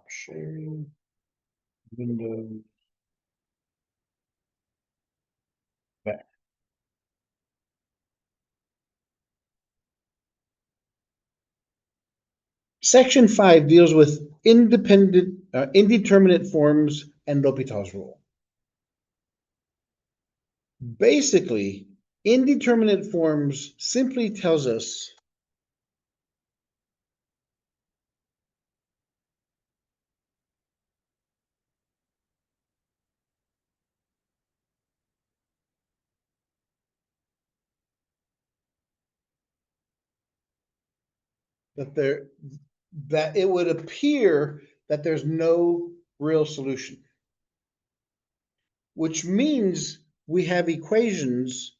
sharing Windows. Back. Section 5 deals with indeterminate forms and L'Hopital's rule. Basically, indeterminate forms simply tells us that it would appear that there's no real solution, which means we have equations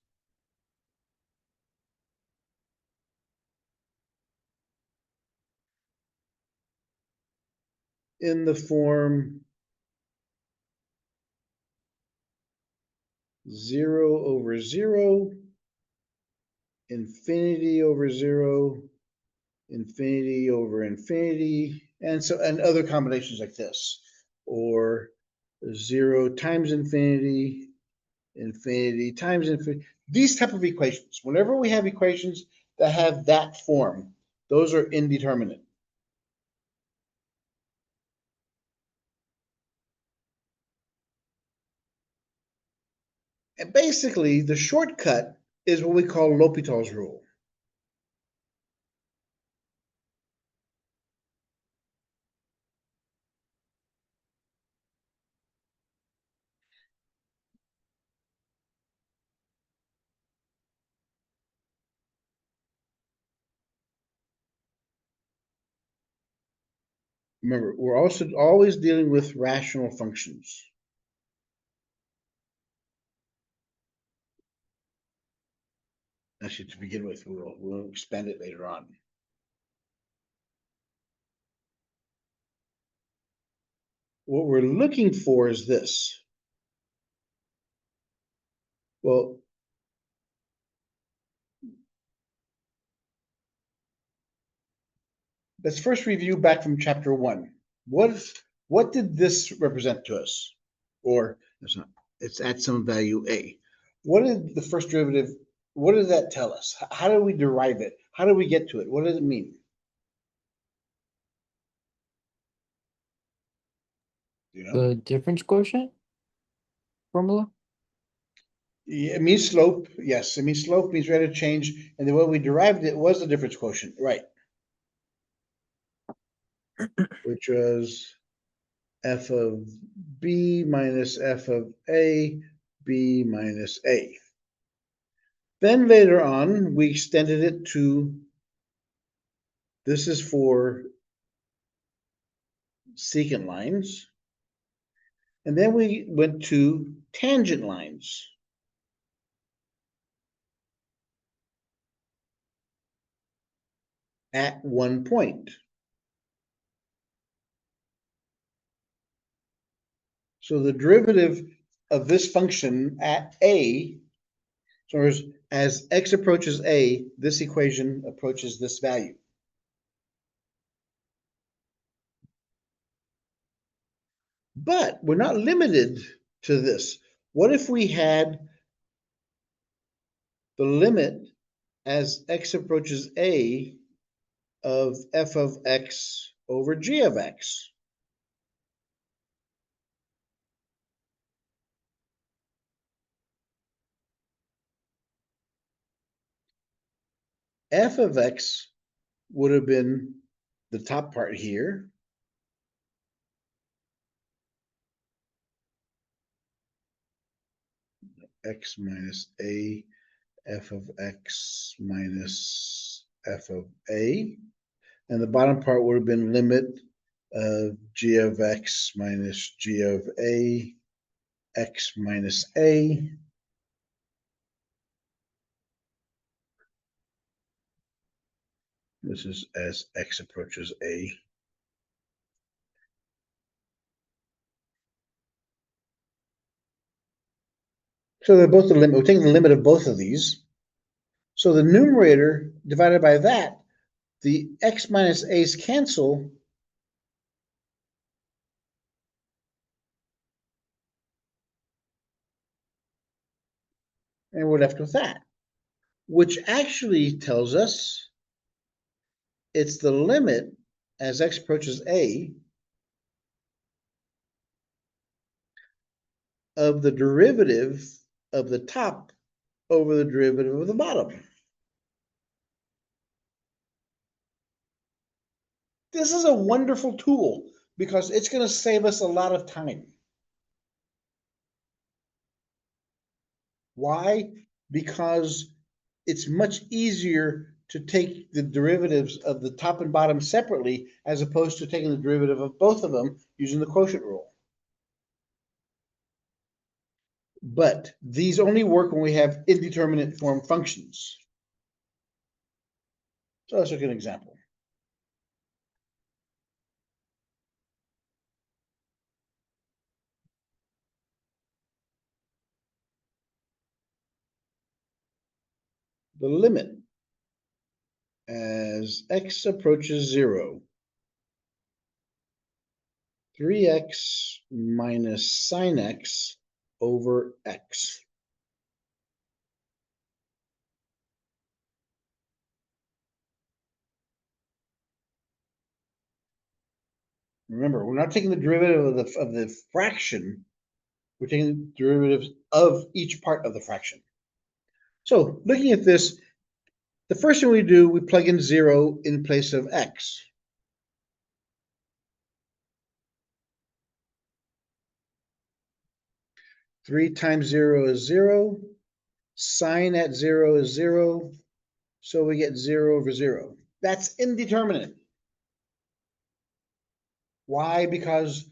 in the form 0 over 0, infinity over 0, infinity over infinity, and other combinations like this, or 0 times infinity, infinity times infinity. These type of equations, whenever we have equations that have that form, those are indeterminate. And basically, the shortcut is what we call L'Hopital's rule. Remember, we're also always dealing with rational functions. Actually, to begin with, we'll expand it later on. What we're looking for is this. Well, let's first review back from chapter 1. What did this represent to us? Or it's at some value a. What did the first derivative, what did that tell us? How do we derive it? How do we get to it? What does it mean? You know? The difference quotient formula? It means slope. Yes, it means slope means rate of change. And the way we derived it was the difference quotient, right? Which was f of b minus f of a, b minus a. Then later on, we extended it to, this is for secant lines. And then we went to tangent lines. At one point. So the derivative of this function at a, so as x approaches a, this equation approaches this value. But we're not limited to this. What if we had the limit as x approaches a of f of x over g of x? F of x would have been the top part here. X minus a, f of x minus f of a. And the bottom part would have been limit of g of x minus g of a, x minus a. This is as x approaches a. So they're both the limit. We're taking the limit of both of these. So the numerator divided by that, the x minus a's cancel. And we're left with that, which actually tells us it's the limit as x approaches a of the derivative of the top over the derivative of the bottom. This is a wonderful tool because it's going to save us a lot of time. Why? Because it's much easier to take the derivatives of the top and bottom separately as opposed to taking the derivative of both of them using the quotient rule. But these only work when we have indeterminate form functions. So let's look at an example. The limit as x approaches 0, 3x minus sine x over x. Remember, we're not taking the derivative of the fraction, we're taking the derivatives of each part of the fraction. So looking at this, the first thing we do, we plug in 0 in place of x. Three times 0 is 0. Sine at 0 is 0. So we get 0 over 0. That's indeterminate. Why? Because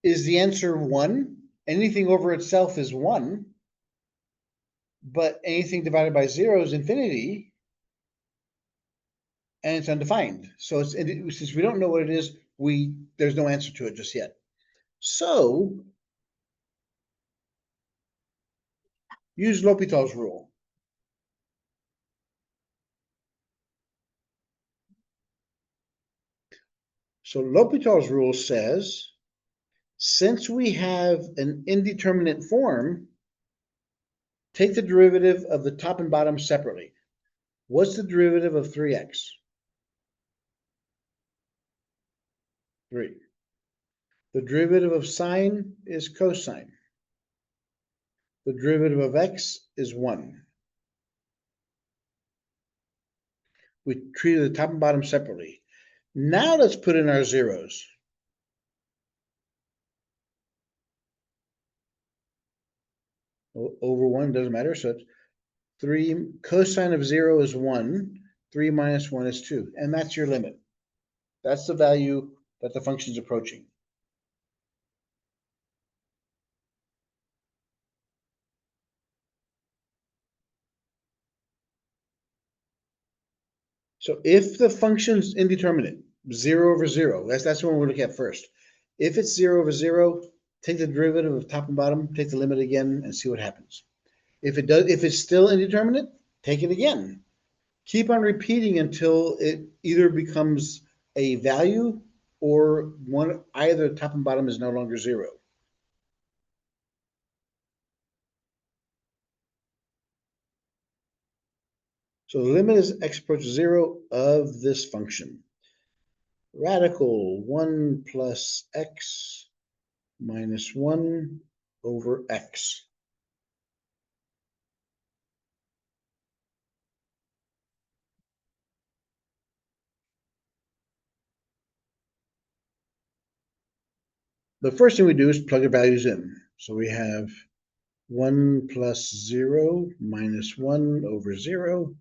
is the answer 1? Anything over itself is 1. But anything divided by 0 is infinity. And it's undefined. So since we don't know what it is, there's no answer to it just yet. So use L'Hopital's rule. So L'Hopital's rule says, since we have an indeterminate form, take the derivative of the top and bottom separately. What's the derivative of 3x? 3. The derivative of sine is cosine. The derivative of x is 1. We treated the top and bottom separately. Now let's put in our zeros. Over 1 doesn't matter, so it's 3 cosine of 0 is 1. 3 minus 1 is 2, and that's your limit. That's the value that the function is approaching. So if the function's indeterminate, 0 over 0, that's what we're looking at first. If it's 0 over 0, take the derivative of top and bottom, take the limit again, and see what happens. If it's still indeterminate, take it again. Keep on repeating until it either becomes a value or either top and bottom is no longer 0. So the limit as x approaches 0 of this function. Radical 1 plus x minus 1 over x. The first thing we do is plug the values in. So we have 1 plus 0 minus 1 over 0,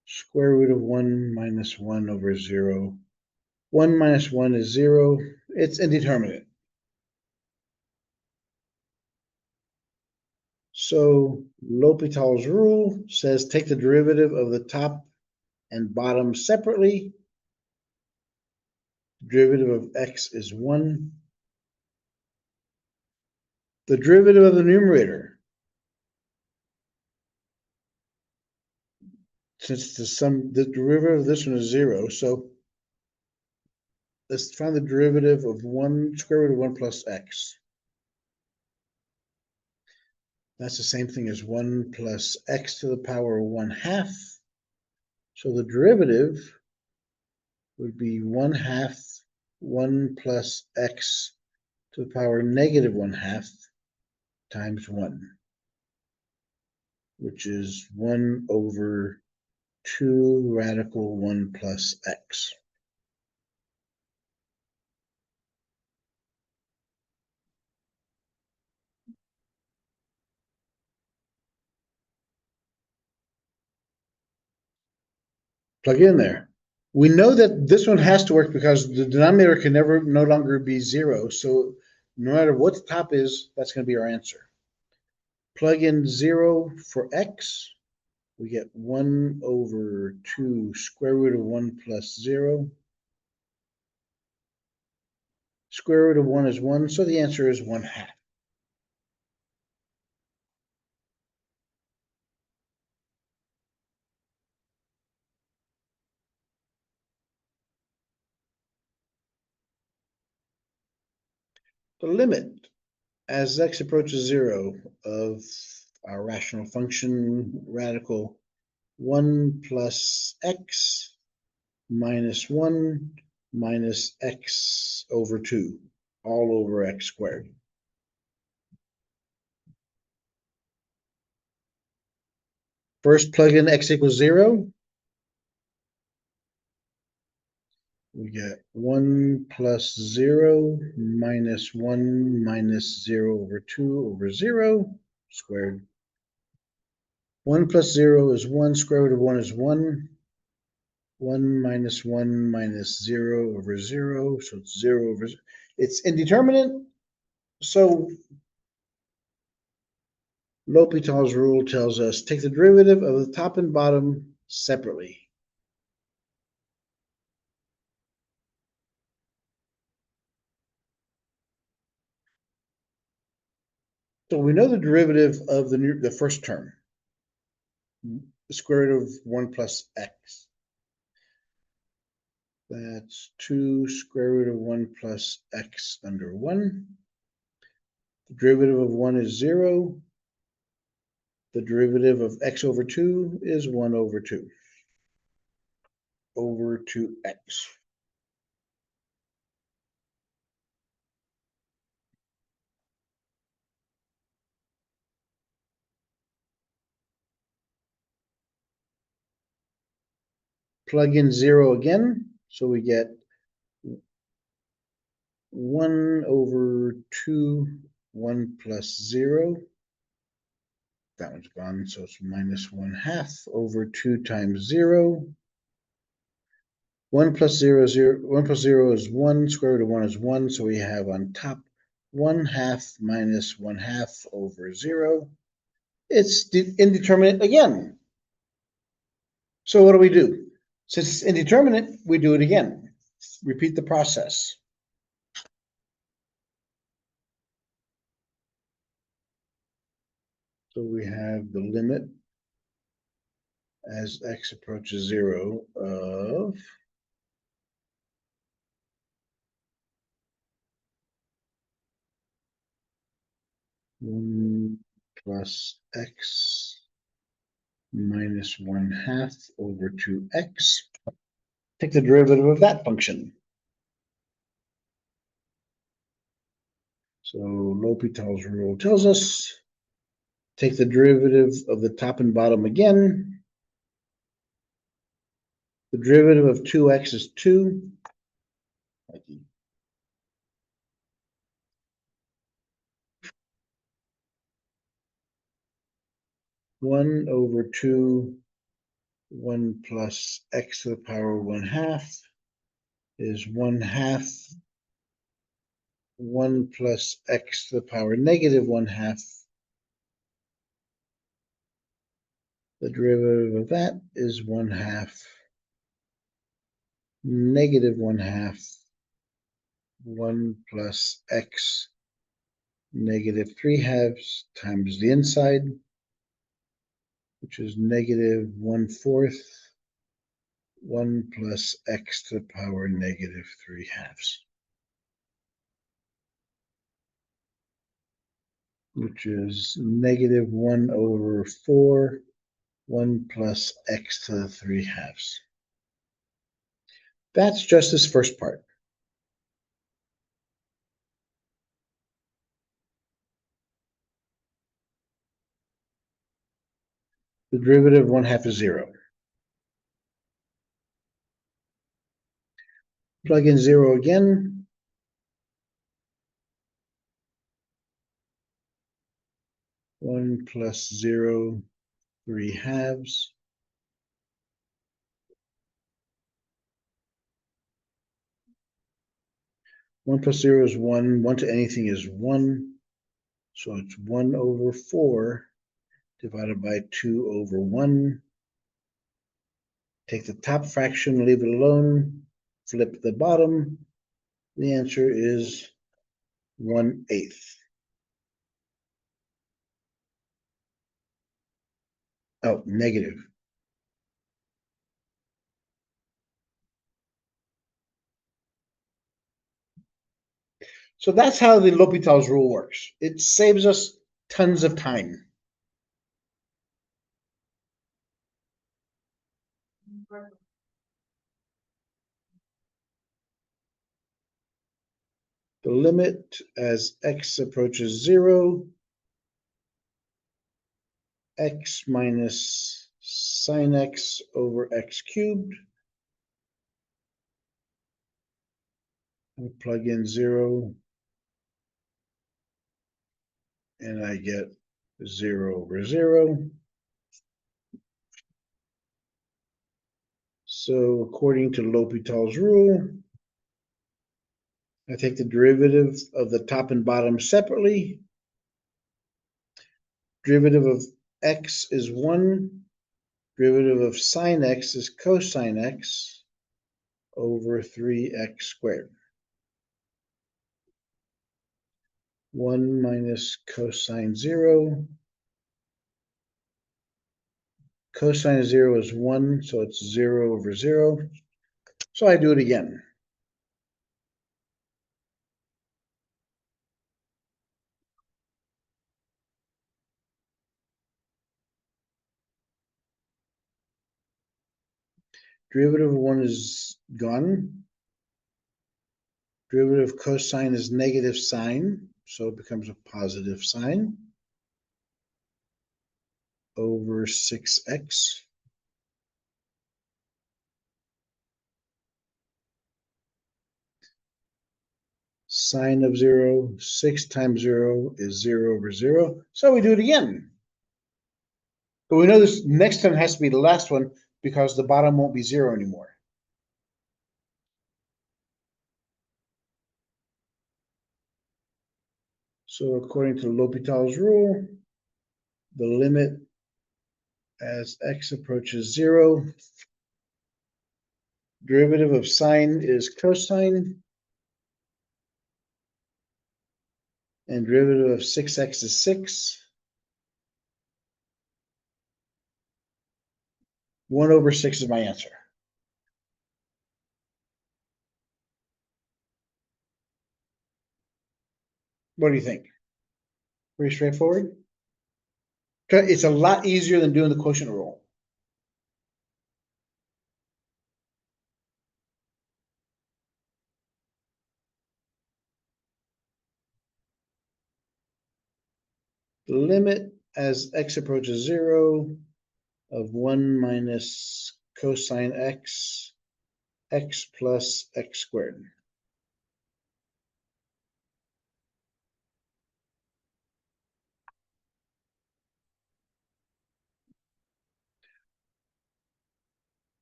square root of 1 minus 1 over 0. 1 minus 1 is 0. It's indeterminate. So L'Hopital's rule says take the derivative of the top and bottom separately. Derivative of x is 1. The derivative of the numerator, since the derivative of this one is 0, so let's find the derivative of 1 square root of 1 plus x. That's the same thing as 1 plus x to the power 1/2. So the derivative would be 1/2 1 plus x to the power negative 1/2 times 1, which is 1 over 2 radical 1 plus x. Plug in there. We know that this one has to work because the denominator can no longer be 0. So no matter what the top is, that's going to be our answer. Plug in 0 for x. We get 1 over 2 square root of 1 plus 0. Square root of 1 is 1, so the answer is 1/2. The limit as x approaches 0 of our rational function radical 1 plus x minus 1 minus x over 2, all over x squared. First, plug in x equals 0. We get 1 plus 0 minus 1 minus 0 over 2 over 0 squared. 1 plus 0 is 1, square root of 1 is 1. 1 minus 1 minus 0 over 0, so it's 0 over 0. It's indeterminate, so L'Hopital's rule tells us take the derivative of the top and bottom separately. So we know the derivative of the first term, the square root of 1 plus x. That's 2 square root of 1 plus x under 1. The derivative of 1 is 0. The derivative of x over 2 is 1 over 2 over 2x. Plug in 0 again, so we get 1 over 2, 1 plus 0. That one's gone, so it's minus 1/2 over 2 times 0. 1 plus 0 is 0. 1 plus 0 is 1. Square root of 1 is 1. So we have on top 1/2 minus 1/2 over 0. It's indeterminate again. So what do? Since it's indeterminate, we do it again. Repeat the process. So we have the limit as x approaches 0 of 1 plus x minus 1/2 over 2x. Take the derivative of that function. So L'Hopital's rule tells us take the derivative of the top and bottom again. The derivative of 2x is 2. 1 over 2, 1 plus x to the power 1/2 is 1/2, 1 plus x to the power negative 1/2. The derivative of that is 1/2, negative 1/2, 1 plus x negative 3/2 times the inside, which is negative 1/4, 1 plus x to the power negative 3/2. which is -1/4, 1 plus x to the 3/2. That's just this first part. The derivative of 1/2 is 0. Plug in 0 again. One plus 0, 3/2. 1 plus 0 is 1. 1 to anything is 1. So it's 1/4 divided by 2/1. Take the top fraction, leave it alone. Flip the bottom. The answer is 1/8. Oh, negative. So that's how the L'Hopital's rule works. It saves us tons of time. The limit as x approaches 0, x minus sine x over x cubed. I plug in 0, and I get 0/0. So according to L'Hopital's rule, I take the derivative of the top and bottom separately. Derivative of x is 1. Derivative of sine x is cosine x over 3x squared. 1 minus cosine 0. Cosine of 0 is 1, so it's 0/0. So I do it again. Derivative of 1 is gone. Derivative of cosine is negative sine, so it becomes a positive sine over 6x. Sine of 0, 6 times 0 is 0/0. So we do it again. But we know this next time has to be the last one because the bottom won't be 0 anymore. So according to L'Hopital's rule, the limit as x approaches 0, derivative of sine is cosine, and derivative of 6x is 6. 1/6 is my answer. What do you think? Pretty straightforward? It's a lot easier than doing the quotient rule. The limit as x approaches 0 of 1 minus cosine x, x plus x squared.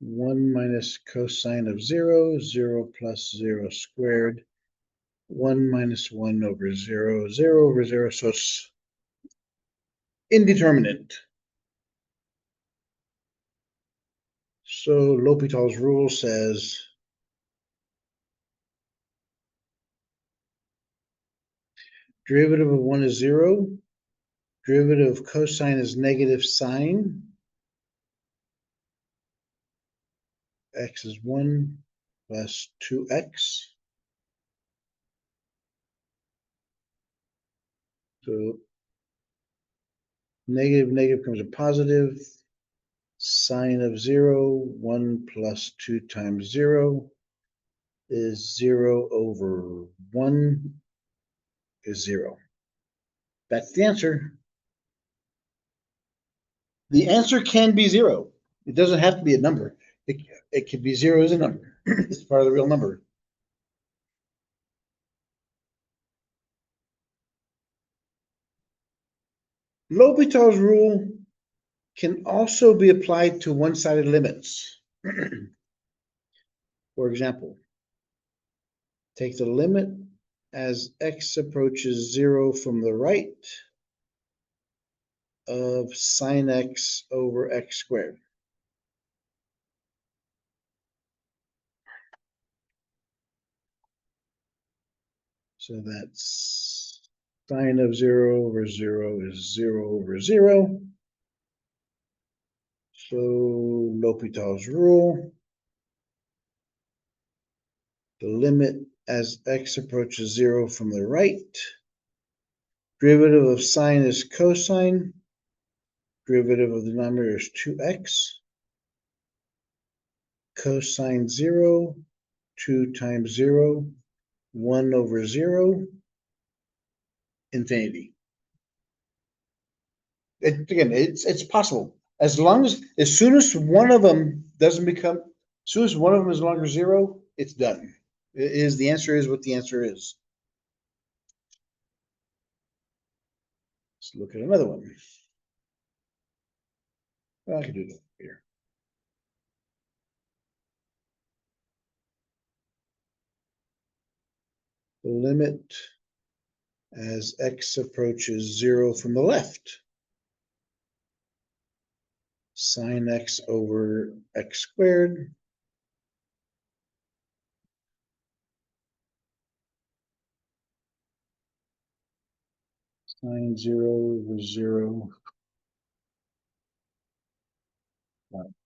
One minus cosine of 0, 0 plus 0 squared. 1 minus 1/0, 0/0, so it's indeterminate. So L'Hopital's rule says derivative of 1 is 0. Derivative of cosine is negative sine. X is 1 plus 2x. So Negative, negative becomes a positive. Sine of 0, 1 plus 2 times 0 is 0 over 1 is 0. That's the answer. The answer can be 0. It doesn't have to be a number. It could be 0 as a number. It's part of the real number. L'Hopital's rule can also be applied to one-sided limits. For example, take the limit as x approaches 0 from the right of sine x over x squared. So that's sine of 0 over 0 is 0 over 0. So L'Hopital's rule, the limit as x approaches 0 from the right, derivative of sine is cosine, derivative of the denominator is 2x, cosine 0, 2 times 0, 1 over 0, infinity. Again, it's possible. As soon as one of them doesn't become, as soon as one of them is no longer 0, it's done. The answer is what the answer is. Let's look at another one. I can do that here. The limit as x approaches 0 from the left. Sine x over x squared. Sine 0 over 0.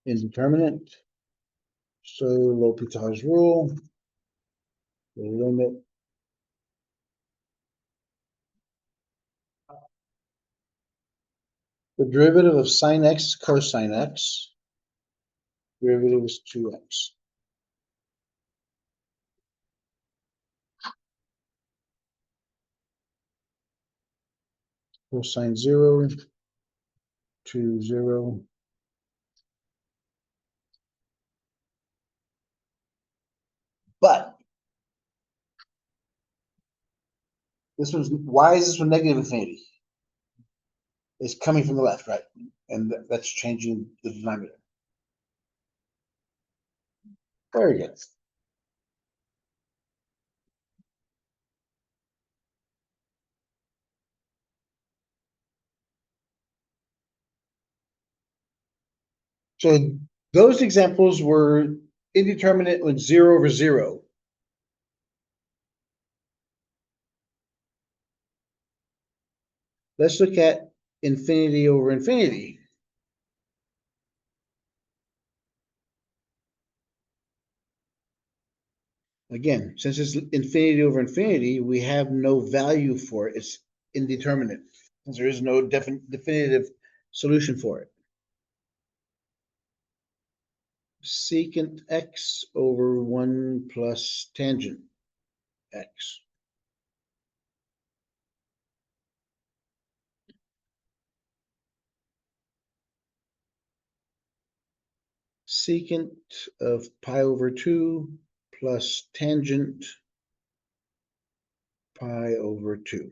Indeterminate. So L'Hopital's rule. The limit the derivative of sine x is cosine x. Derivative is 2x. Cosine 0 to 0. But why is this one negative infinity? It's coming from the left, right? And that's changing the denominator. Very good. So those examples were indeterminate with 0 over 0. Let's look at infinity over infinity. Again, since it's infinity over infinity, we have no value for it. It's indeterminate, since there is no definitive solution for it. Secant x over 1 plus tangent x. Secant of pi over 2 plus tangent pi over 2.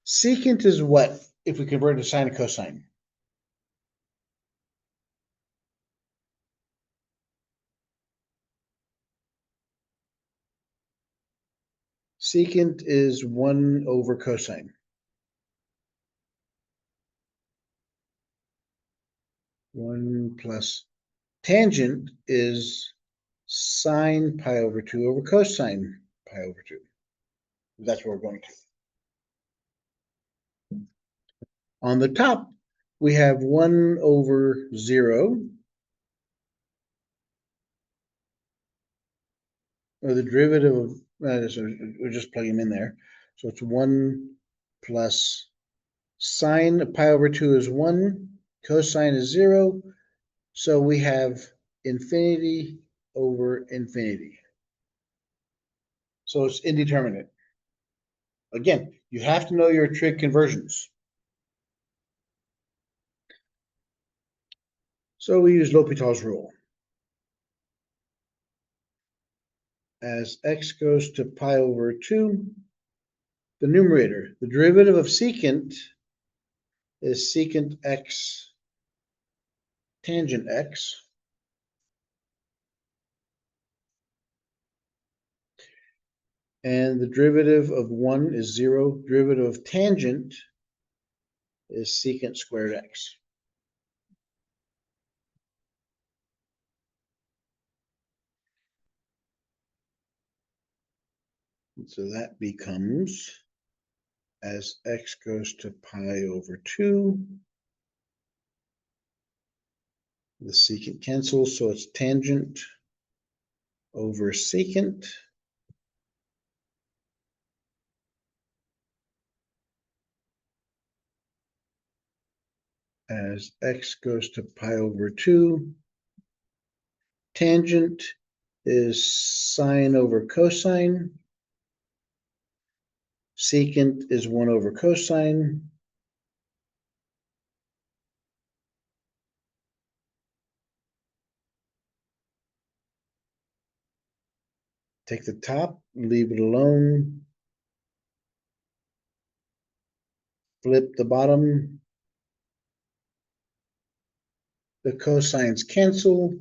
Secant is what if we convert it to sine and cosine? Secant is 1 over cosine. 1 plus tangent is sine pi over 2 over cosine pi over 2. That's what we're going to. On the top, we have 1 over 0, or the derivative of we're just plugging them in there. So it's 1 plus sine of pi over 2 is 1, cosine is 0. So we have infinity over infinity. So it's indeterminate. Again, you have to know your trig conversions. So we use L'Hopital's rule. As x goes to pi over 2, the numerator, the derivative of secant is secant x tangent x. And the derivative of 1 is 0. Derivative of tangent is secant squared x. And so that becomes, as x goes to pi over 2, the secant cancels, so it's tangent over secant. As x goes to pi over 2, tangent is sine over cosine. Secant is 1 over cosine. Take the top, leave it alone. Flip the bottom. The cosines cancel.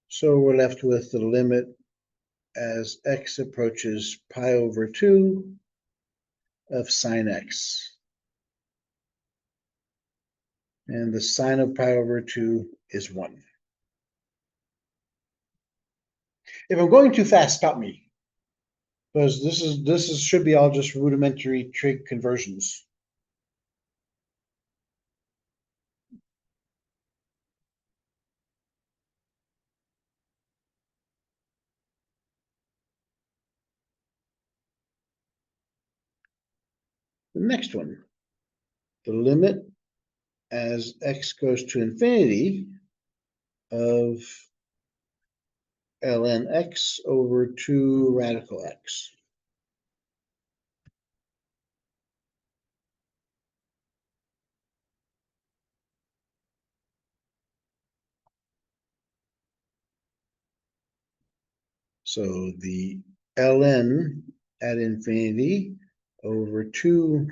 So we're left with the limit as x approaches pi over 2 of sine x. And the sine of pi over 2 is 1. If I'm going too fast, stop me. Because this should be all just rudimentary trig conversions. The next one, the limit as x goes to infinity of ln x over 2 radical x. So the ln at infinity over 2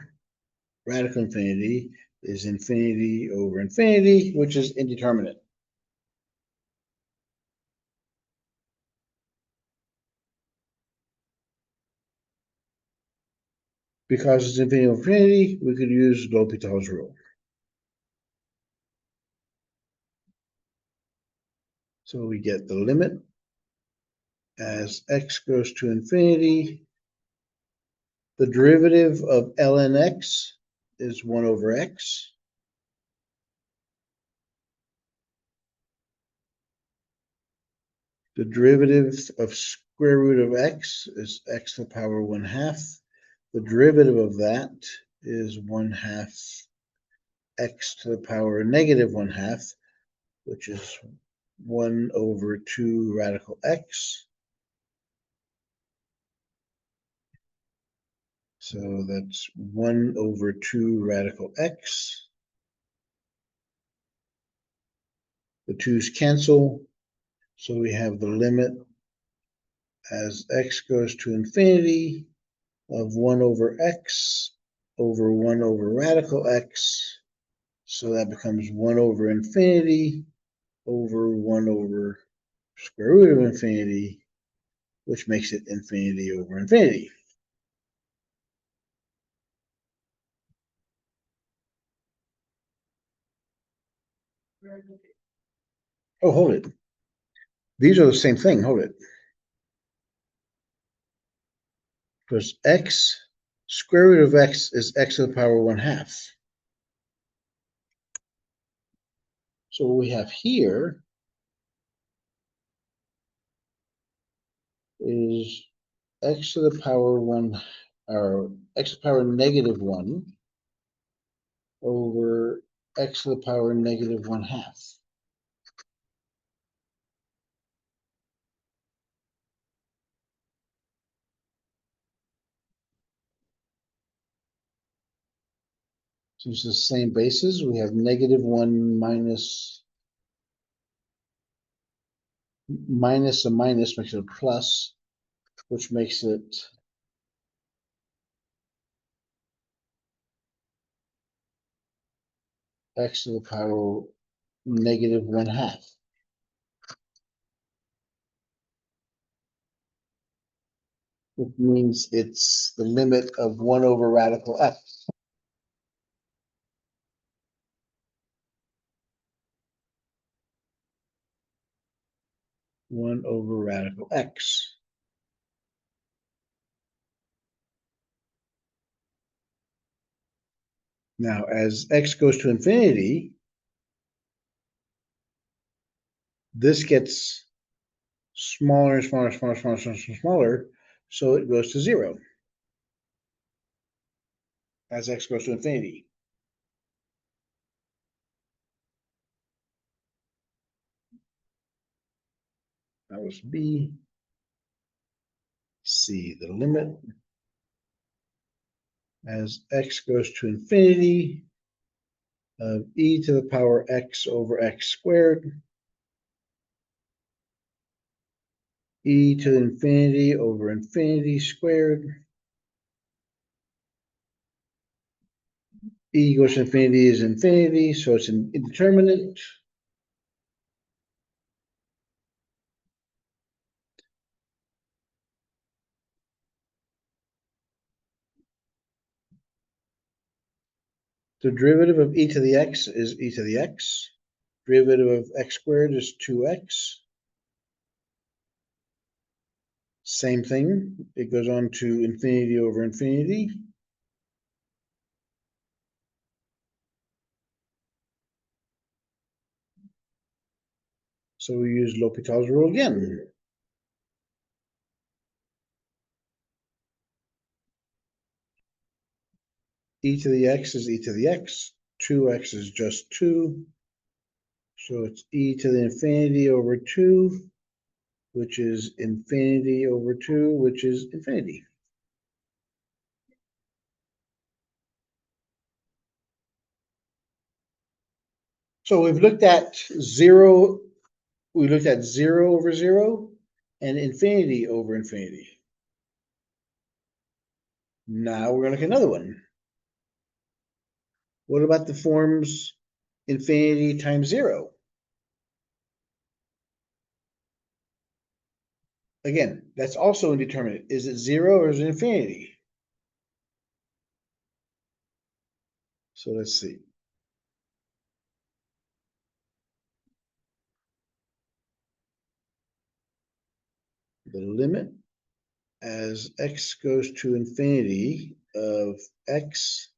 radical infinity is infinity over infinity, which is indeterminate. Because it's infinity over infinity, we could use L'Hopital's rule. So we get the limit as x goes to infinity. The derivative of ln x is 1 over x. The derivative of square root of x is x to the power 1/2. The derivative of that is 1/2 x to the power negative 1/2, which is 1 over 2 radical x. So that's 1 over 2 radical x. The 2's cancel. So we have the limit as x goes to infinity of 1 over x over 1 over radical x. So that becomes 1 over infinity over 1 over square root of infinity, which makes it infinity over infinity. Oh, hold it. These are the same thing. Hold it. Because x, square root of x is x to the power 1/2. So what we have here is x to the power 1, or x to the power negative 1 over x to the power negative 1/2. So it's the same basis. We have negative 1 minus a minus makes it a plus, which makes it x to the power negative 1/2. Which means it's the limit of 1 over radical x. One over radical x. Now, as x goes to infinity, this gets smaller and smaller, smaller, smaller, smaller, smaller, so it goes to 0 as x goes to infinity. That was B. C, the limit as x goes to infinity of e to the power x over x squared, e to the infinity over infinity squared, e goes to infinity is infinity, so it's an indeterminate. The derivative of e to the x is e to the x. Derivative of x squared is 2x. Same thing. It goes on to infinity over infinity. So we use L'Hopital's rule again. E to the x is e to the x. 2x is just 2. So it's e to the infinity over 2, which is infinity over 2, which is infinity. So we've looked at 0, we looked at 0 over 0 and infinity over infinity. Now we're going to look at another one. What about the forms infinity times 0? Again, that's also indeterminate. Is it 0 or is it infinity? So let's see. The limit as x goes to infinity of x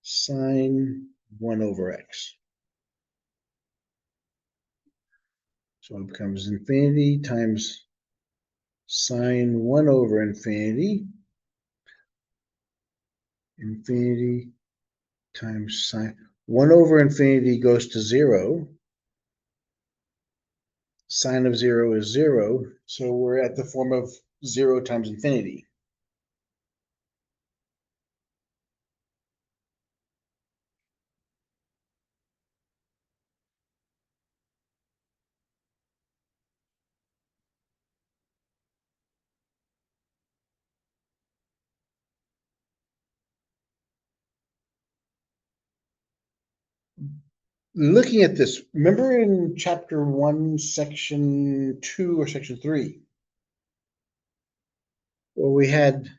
sine 1 over x. So it becomes infinity times sine 1 over infinity. Infinity times sine 1 over infinity goes to 0. Sine of 0 is 0. So we're at the form of 0 times infinity. Looking at this, remember in chapter 1, section 2 or section 3, where we had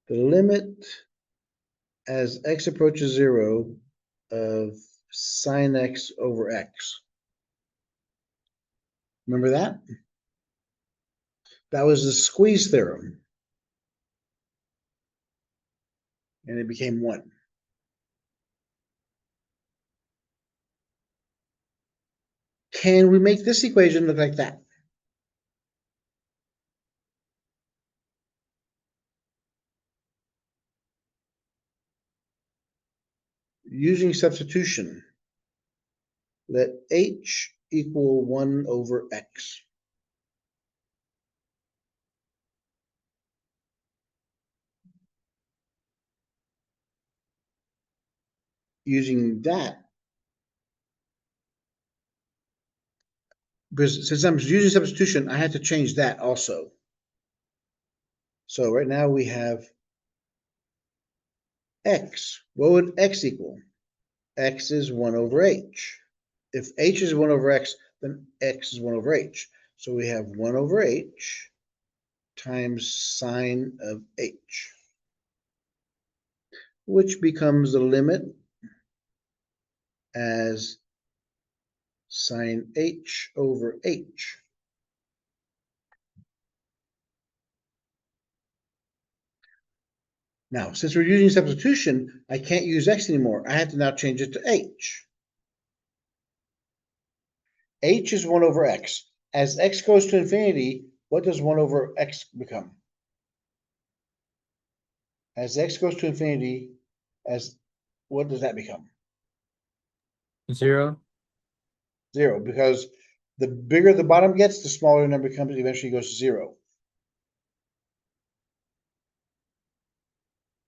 the limit as x approaches 0 of sine x over x. Remember that? That was the squeeze theorem. And it became 1. Can we make this equation look like that? using substitution, let h equal 1 over x. Using that, because since I'm using substitution, I had to change that also. So right now we have x. What would x equal? X is 1 over h. If h is 1 over x, then x is 1 over h. So we have 1 over h times sine of h, which becomes the limit as sine h over h. Now, since we're using substitution, I can't use x anymore. I have to now change it to h. H is 1 over x. As x goes to infinity, what does 1 over x become? As x goes to infinity, what does that become? 0. 0, because the bigger the bottom gets, the smaller the number becomes. Eventually goes to 0.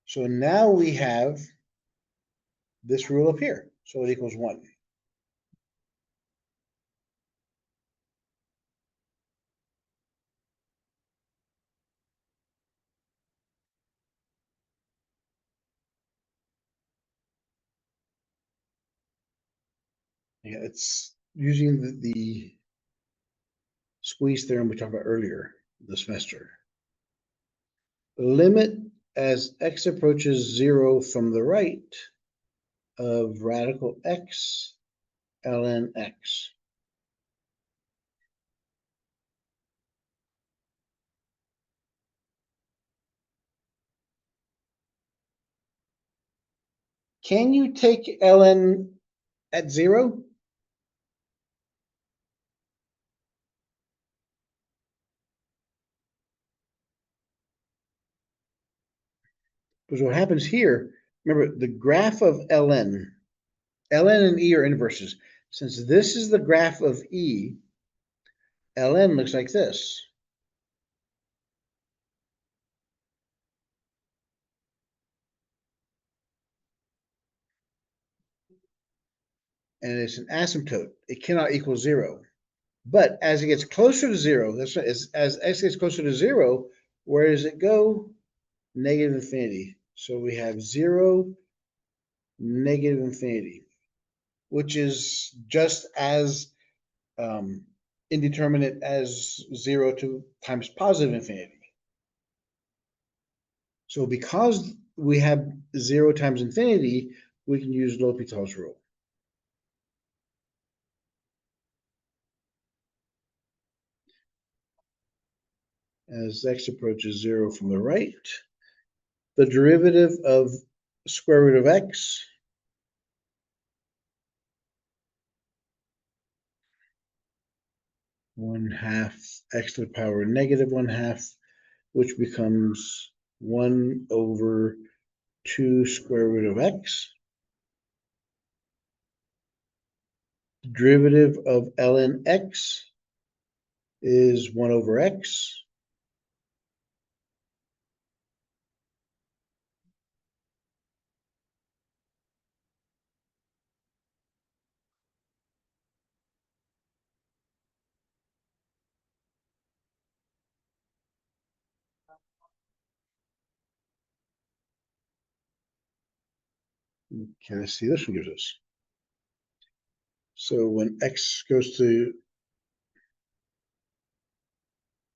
So now we have this rule up here. So it equals 1. Yeah, it's using the squeeze theorem we talked about earlier this semester. Limit as x approaches 0 from the right of radical x ln x. Can you take ln at 0? Because what happens here, remember the graph of ln and e are inverses. Since this is the graph of e, ln looks like this. And it's an asymptote. It cannot equal 0. But as it gets closer to 0, as x gets closer to 0, where does it go? Negative infinity. So we have 0, negative infinity, which is just as indeterminate as 0 to times positive infinity. So because we have 0 times infinity, we can use L'Hopital's rule. As x approaches 0 from the right, the derivative of square root of x ½ x to the power negative ½, which becomes 1 over 2 square root of x. The derivative of ln x is 1 over x. Okay, let's see, this one gives us. So when x goes to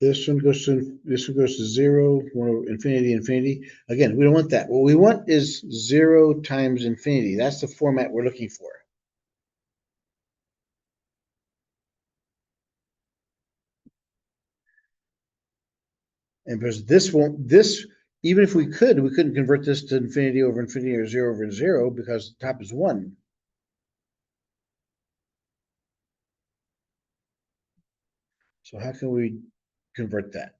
this one goes to 0, 1 over infinity, infinity. Again, we don't want that. What we want is 0 times infinity. That's the format we're looking for. And because even if we couldn't convert this to infinity over infinity or 0 over 0 because the top is 1. So how can we convert that?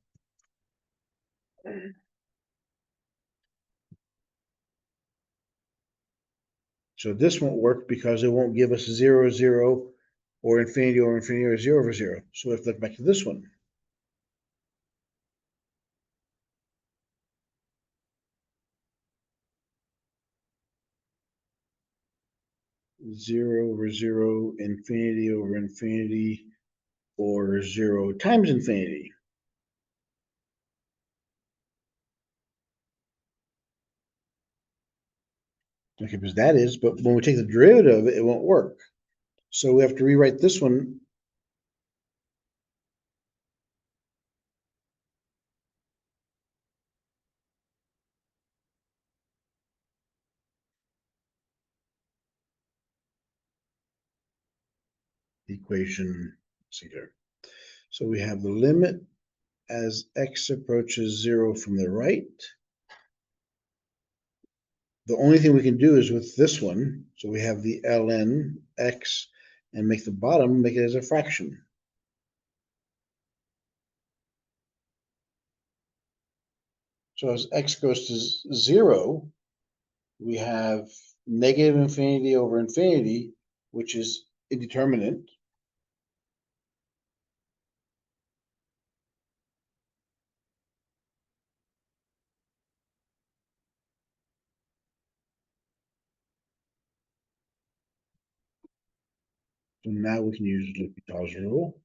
So this won't work because it won't give us 0, 0, or infinity over infinity, or 0 over 0. So we have to look back to this one. Zero over zero, infinity over infinity, or 0 times infinity. Okay, because that is, but when we take the derivative of it, it won't work. So we have to rewrite this one. Equation, let's see here. So we have the limit as x approaches 0 from the right. The only thing we can do is with this one. So we have the ln x and make the bottom, make it as a fraction. So as x goes to 0, we have negative infinity over infinity, which is indeterminate. So now we can use L'Hopital's rule.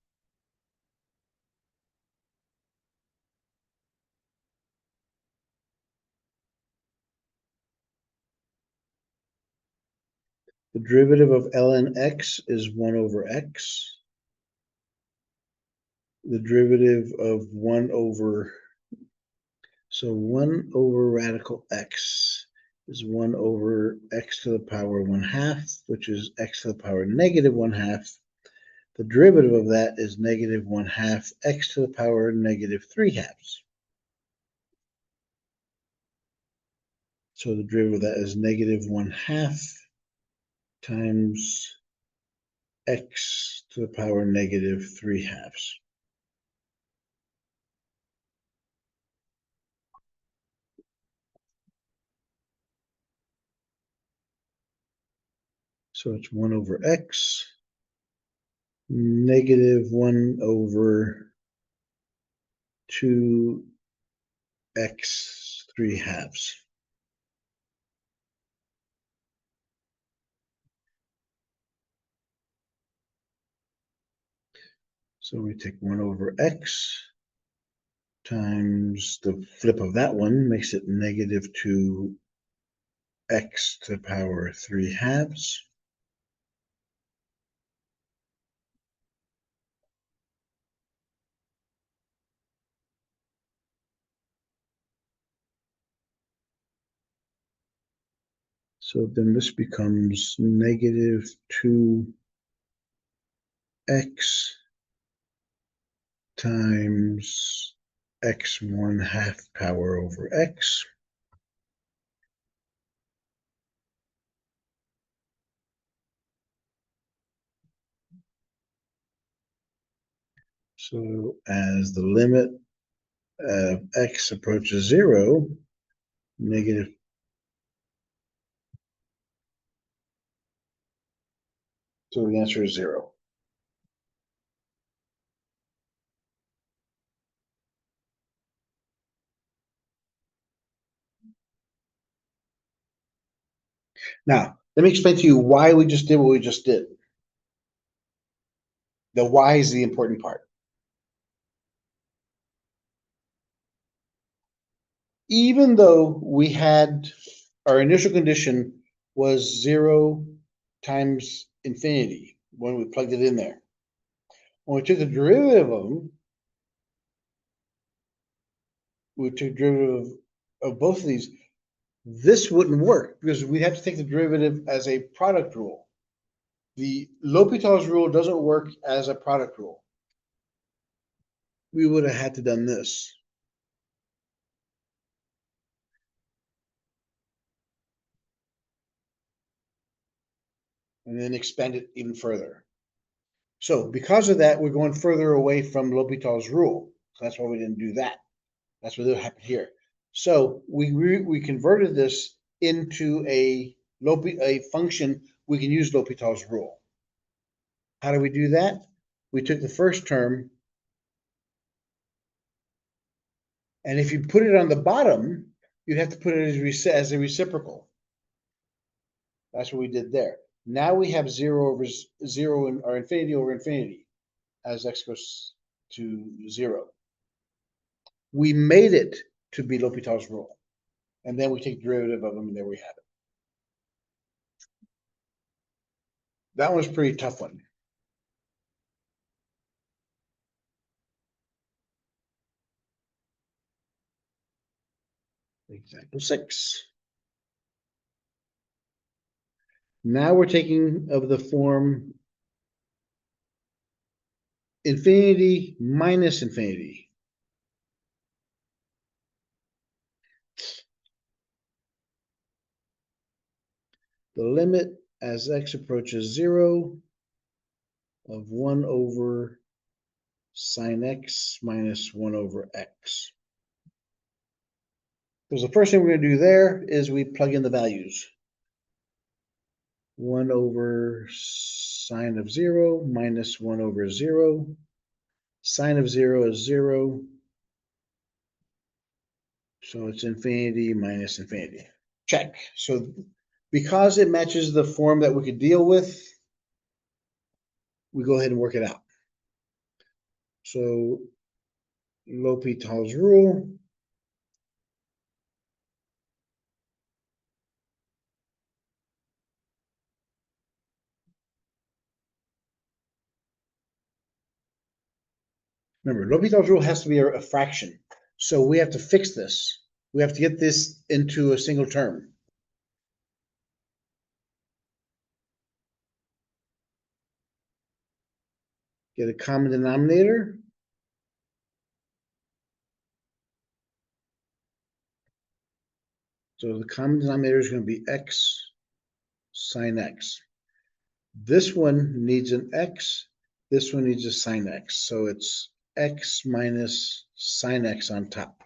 The derivative of ln x is 1 over x. The derivative of 1 over, so 1 over radical x is 1 over x to the power 1/2, which is x to the power negative 1/2. The derivative of that is negative 1/2 x to the power negative 3/2. So the derivative of that is negative 1/2 times x to the power negative 3/2. So it's 1 over x, negative 1 over 2x 3/2. So we take 1 over x times the flip of that one makes it negative 2x to the power 3/2. So then this becomes negative 2x times x 1/2 power over x. So as the limit of x approaches 0, negative. So the answer is 0. Now, let me explain to you why we just did what we just did. The why is the important part. Even though we had our initial condition was 0 times infinity when we plugged it in there. When we took the derivative of them, we took derivative of both of these, this wouldn't work because we'd have to take the derivative as a product rule. The L'Hopital's rule doesn't work as a product rule. We would have had to done this. And then expand it even further. So because of that, we're going further away from L'Hopital's rule. So that's why we didn't do that. That's what happened here. So we converted this into a a function, we can use L'Hopital's rule. How do we do that? We took the first term, and if you put it on the bottom, you'd have to put it as a reciprocal. That's what we did there. Now we have 0 over 0 or infinity over infinity as x goes to 0. We made it to be L'Hopital's rule. And then we take the derivative of them, and there we have it. That one's a pretty tough one. Example 6. Now we're taking of the form infinity minus infinity. The limit as x approaches 0 of 1 over sine x minus 1 over x. Because the first thing we're going to do there is we plug in the values. 1 over sine of 0 minus 1 over 0. Sine of 0 is 0. So it's infinity minus infinity. Check. So because it matches the form that we could deal with, we go ahead and work it out. So L'Hopital's rule. Remember, L'Hopital's rule has to be a fraction. So we have to fix this. We have to get this into a single term. Get a common denominator. So the common denominator is going to be x sine x. This one needs an x. This one needs a sine x. So it's x minus sine x on top.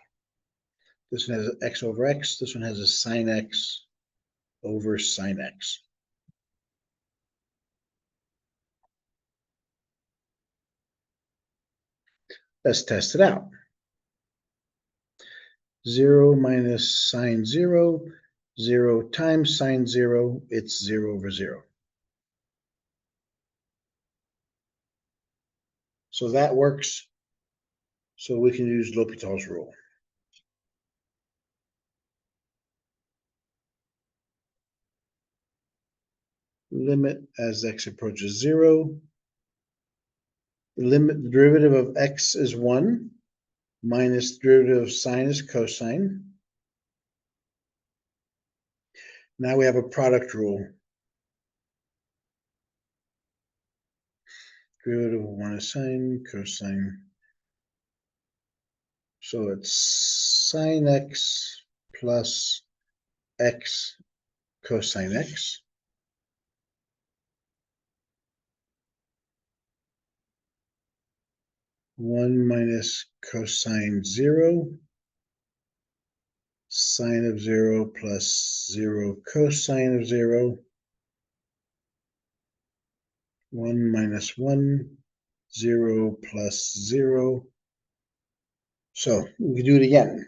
This one has an x over x. This one has a sine x over sine x. Let's test it out. 0 minus sine 0, 0 times sine 0, it's 0 over 0. So that works. So we can use L'Hopital's rule. Limit as x approaches 0. The derivative of x is 1, minus the derivative of sine is cosine. Now we have a product rule. Derivative of 1 is sine, cosine. So it's sine x plus x cosine x. One minus cosine 0, sine of 0 plus 0 cosine of 0. 1 minus 1, 0 plus 0. So we can do it again.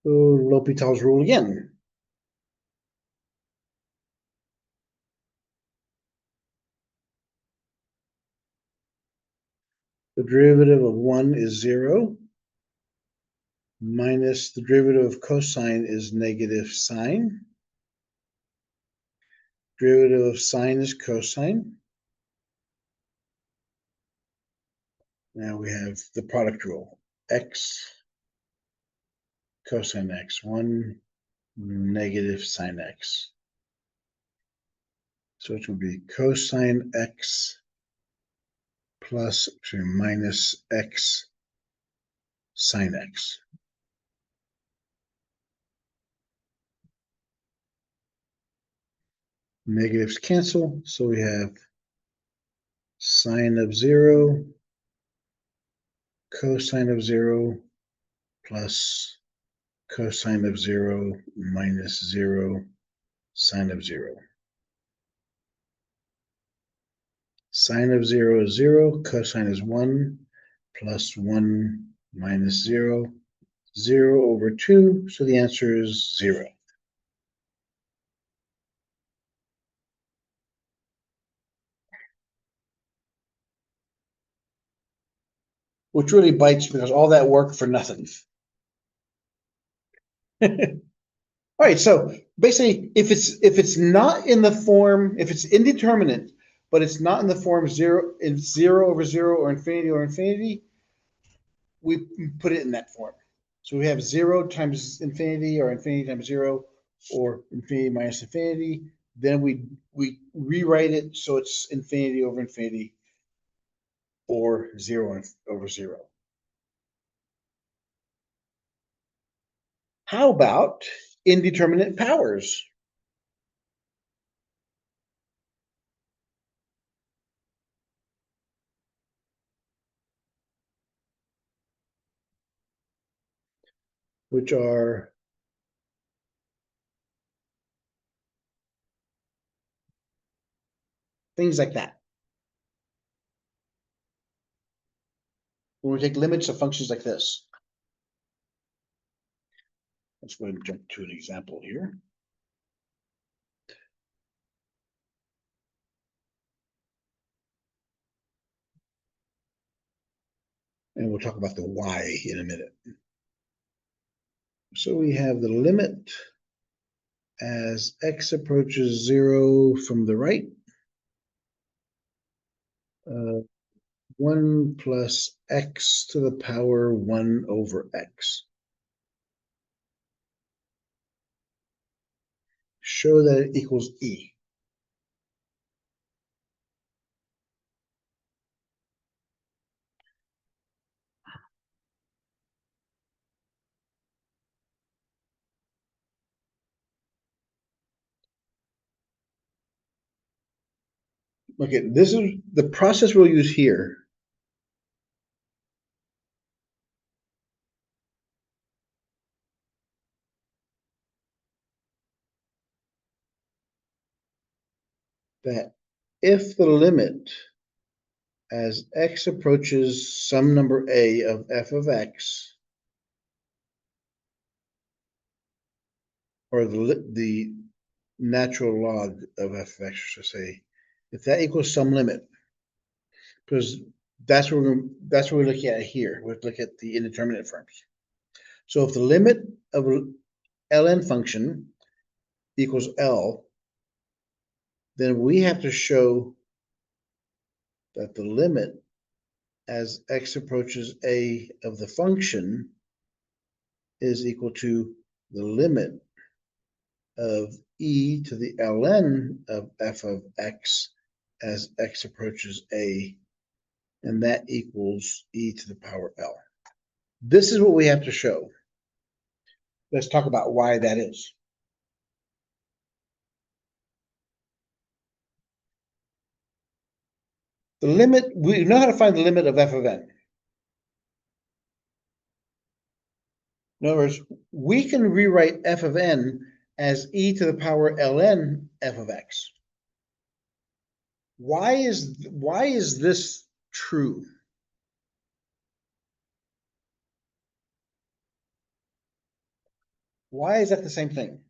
So L'Hopital's rule again. The derivative of 1 is 0, minus the derivative of cosine is negative sine. Derivative of sine is cosine. Now we have the product rule. X cosine x, 1 negative sine x. So it will be cosine x plus minus x sine x. Negatives cancel, so we have sine of 0 cosine of 0 plus cosine of 0 minus 0 sine of 0. Sine of 0 is 0, cosine is 1, plus 1 minus 0, 0 over 2, so the answer is 0. Which really bites because all that work for nothing. All right, so basically, if it's not in the form, if it's indeterminate, but it's not in the form 0 over 0 or infinity, we put it in that form. So we have 0 times infinity or infinity times 0 or infinity minus infinity. Then we rewrite it so it's infinity over infinity or 0 over 0. How about indeterminate powers? Which are things like that. When we take limits of functions like this. Let's go ahead and jump to an example here. And we'll talk about the y in a minute. So we have the limit as x approaches 0 from the right. 1 plus x to the power 1 over x. Show that it equals e. Okay, this is the process we'll use here. That if the limit as x approaches some number a of f of x, or the natural log of f of x, I should say, if that equals some limit, because that's what we're looking at here. We're looking at the indeterminate forms. So if the limit of ln function equals L, then we have to show that the limit as x approaches a of the function is equal to the limit of e to the ln of f of x as x approaches a, and that equals e to the power L. This is what we have to show. Let's talk about why that is. The limit, we know how to find the limit of f of n. In other words, we can rewrite f of n as e to the power ln f of x. Why is this true? Why is that the same thing?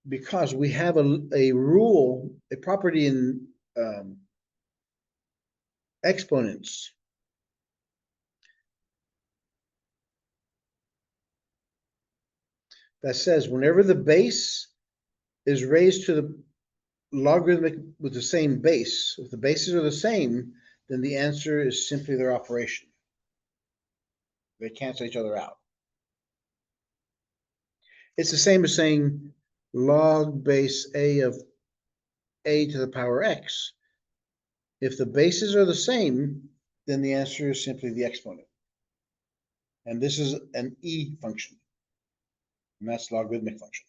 Because we have a rule, a property in exponents that says whenever the base is raised to the logarithmic with the same base, if the bases are the same, then the answer is simply their operation. They cancel each other out. It's the same as saying log base a of a to the power x. If the bases are the same, then the answer is simply the exponent. And this is an e function, and that's logarithmic function.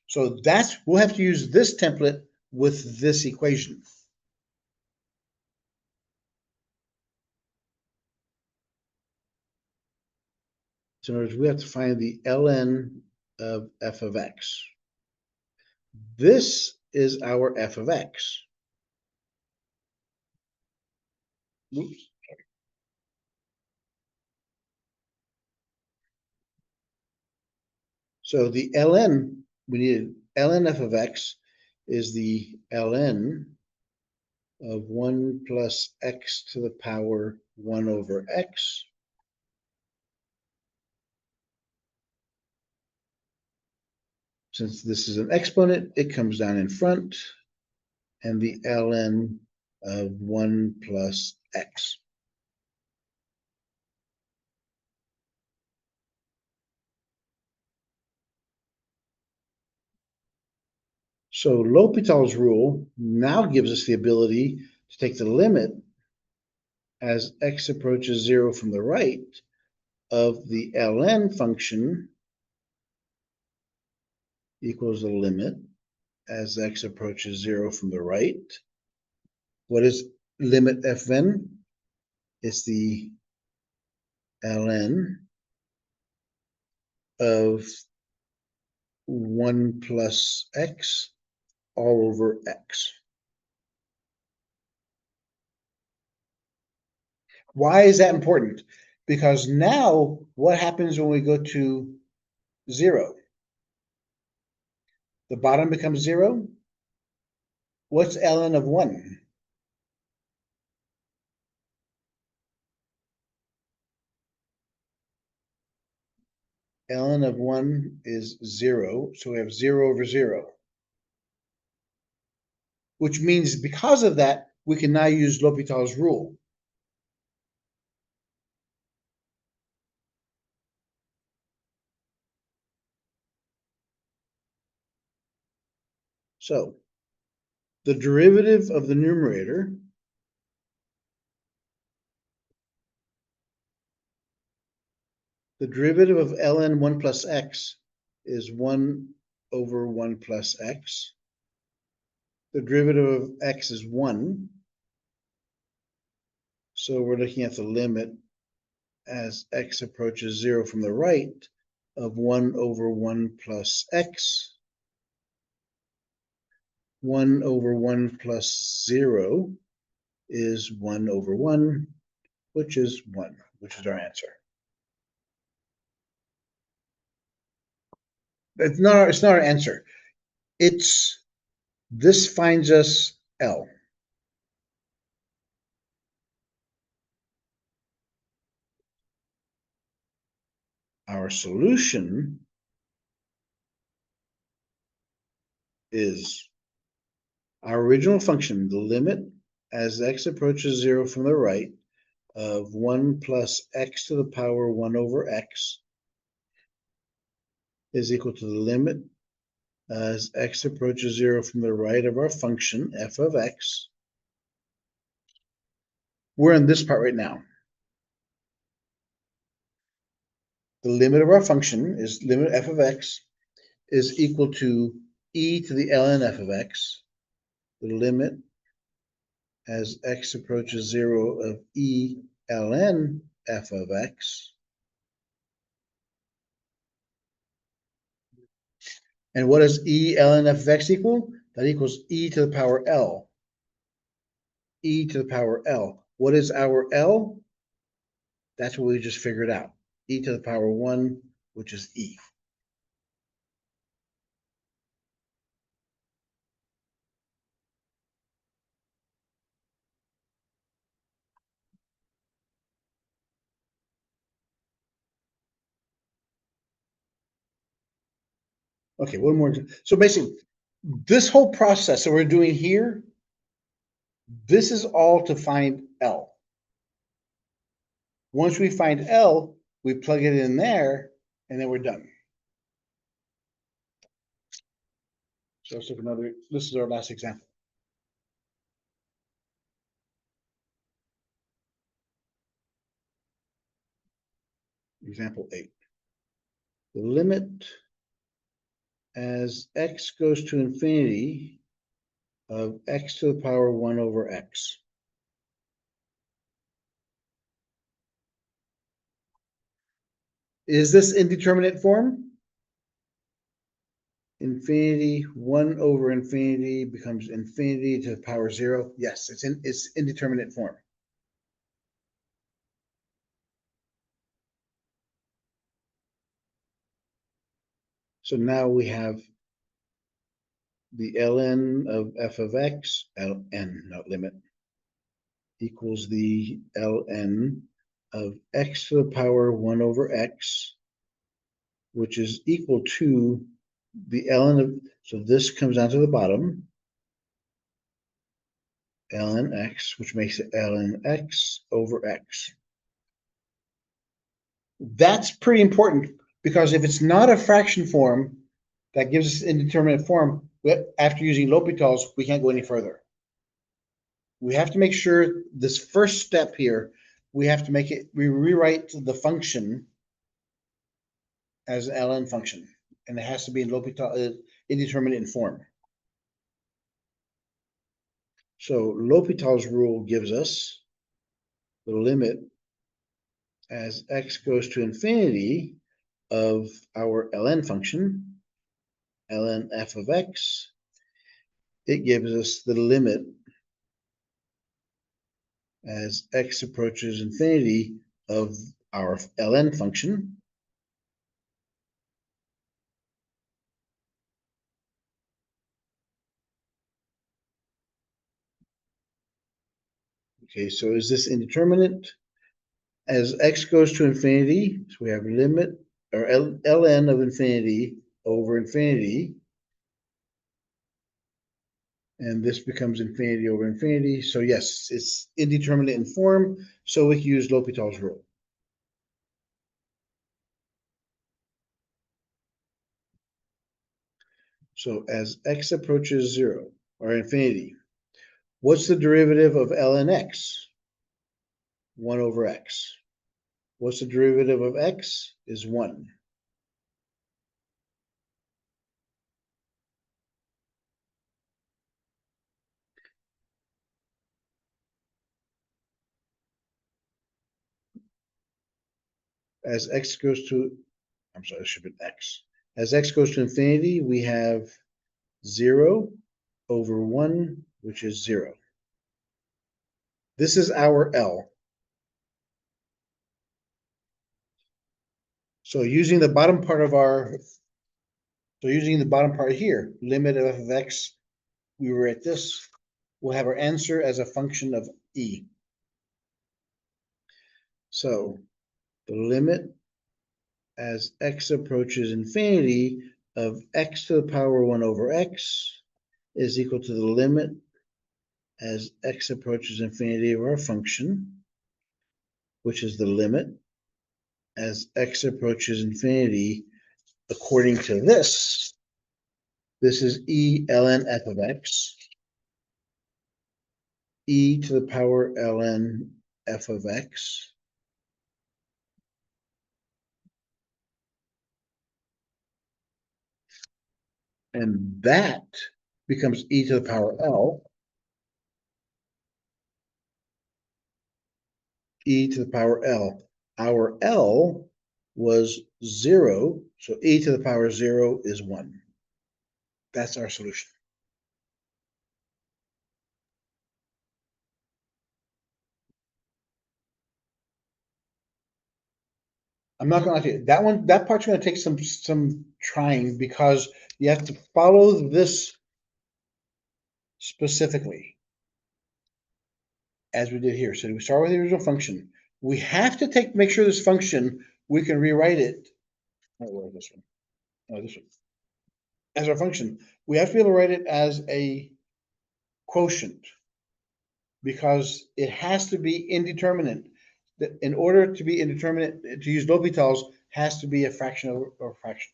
So we'll have to use this template with this equation. So in other words, we have to find the ln of f of x. This is our f of x. Oops. So the ln, we need ln f of x is the ln of 1 plus x to the power 1 over x. Since this is an exponent, it comes down in front, and the ln of 1 plus x. So L'Hopital's rule now gives us the ability to take the limit as x approaches 0 from the right of the ln function equals the limit as x approaches 0 from the right. What is limit fn? It's the ln of 1 plus x all over x. Why is that important? Because now what happens when we go to 0? The bottom becomes 0. What's ln of 1? Ln of 1 is 0, so we have 0 over 0. Which means because of that, we can now use L'Hopital's rule. So the derivative of the numerator the derivative of ln 1 plus x is 1 over 1 plus x. The derivative of x is 1. So we're looking at the limit as x approaches 0 from the right of 1 over 1 plus x. 1 over 1 plus 0 is 1 over 1, which is 1, which is our answer. It's not our answer. This finds us L. Our solution is our original function, the limit as x approaches 0 from the right of 1 plus x to the power 1 over x is equal to the limit as x approaches 0 from the right of our function, f of x. We're in this part right now. The limit of our function is limit f of x is equal to e to the ln f of x. The limit as x approaches 0 of e ln f of x. And what does e ln f of x equal? That equals e to the power L. E to the power L. What is our L? That's what we just figured out. E to the power 1, which is E. Okay, one more. So basically, this whole process that we're doing here, this is all to find L. Once we find L, we plug it in there, and then we're done. So let's look at another. This is our last example. Example 8. The limit as x goes to infinity of x to the power 1 over x. Is this indeterminate form? Infinity, 1 over infinity becomes infinity to the power 0. Yes, it's indeterminate form. So now we have the ln of f of x, ln, not limit, equals the ln of x to the power 1 over x, which is equal to the ln of, so this comes down to the bottom, ln x, which makes it ln x over x. That's pretty important because if it's not a fraction form that gives us indeterminate form, after using L'Hopital's, we can't go any further. We have to make sure this first step here, we have to make it, we rewrite the function as an ln function, and it has to be in L'Hopital, indeterminate in form. So L'Hopital's rule gives us the limit as x goes to infinity of our ln function, ln f of x. It gives us the limit as x approaches infinity of our ln function. Okay, so is this indeterminate? As x goes to infinity, so we have limit, or ln of infinity over infinity. And this becomes infinity over infinity. So yes, it's indeterminate in form, so we can use L'Hopital's rule. So as x approaches 0, or infinity, what's the derivative of ln x? 1 over x. What's the derivative of x? Is 1. As x goes to, I'm sorry, it should be x. As x goes to infinity, we have 0 over 1, which is 0. This is our L. So using the bottom part of our, so using the bottom part here, limit of f of x, we were at this, we'll have our answer as a function of e. So the limit as x approaches infinity of x to the power 1 over x is equal to the limit as x approaches infinity of our function, which is the limit as x approaches infinity according to this. This is e ln f of x, e to the power ln f of x. And that becomes e to the power L, e to the power L. Our L was 0, so e to the power 0 is 1. That's our solution. I'm not gonna lie to you, that one, that part's gonna take some trying because you have to follow this specifically as we did here. So we start with the original function. We have to make sure this function, we can rewrite it. Oh, where is this one? Oh, this one. As our function, we have to be able to write it as a quotient because it has to be indeterminate. In order to be indeterminate, to use L'Hopital's, has to be a fraction over a fraction.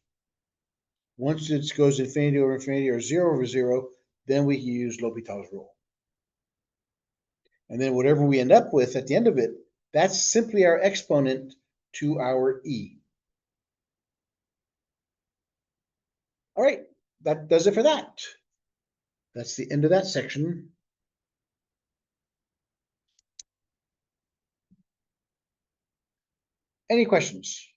Once it goes infinity over infinity or 0 over 0, then we can use L'Hopital's rule. And then whatever we end up with at the end of it, that's simply our exponent to our e. All right, that does it for that. That's the end of that section. Any questions?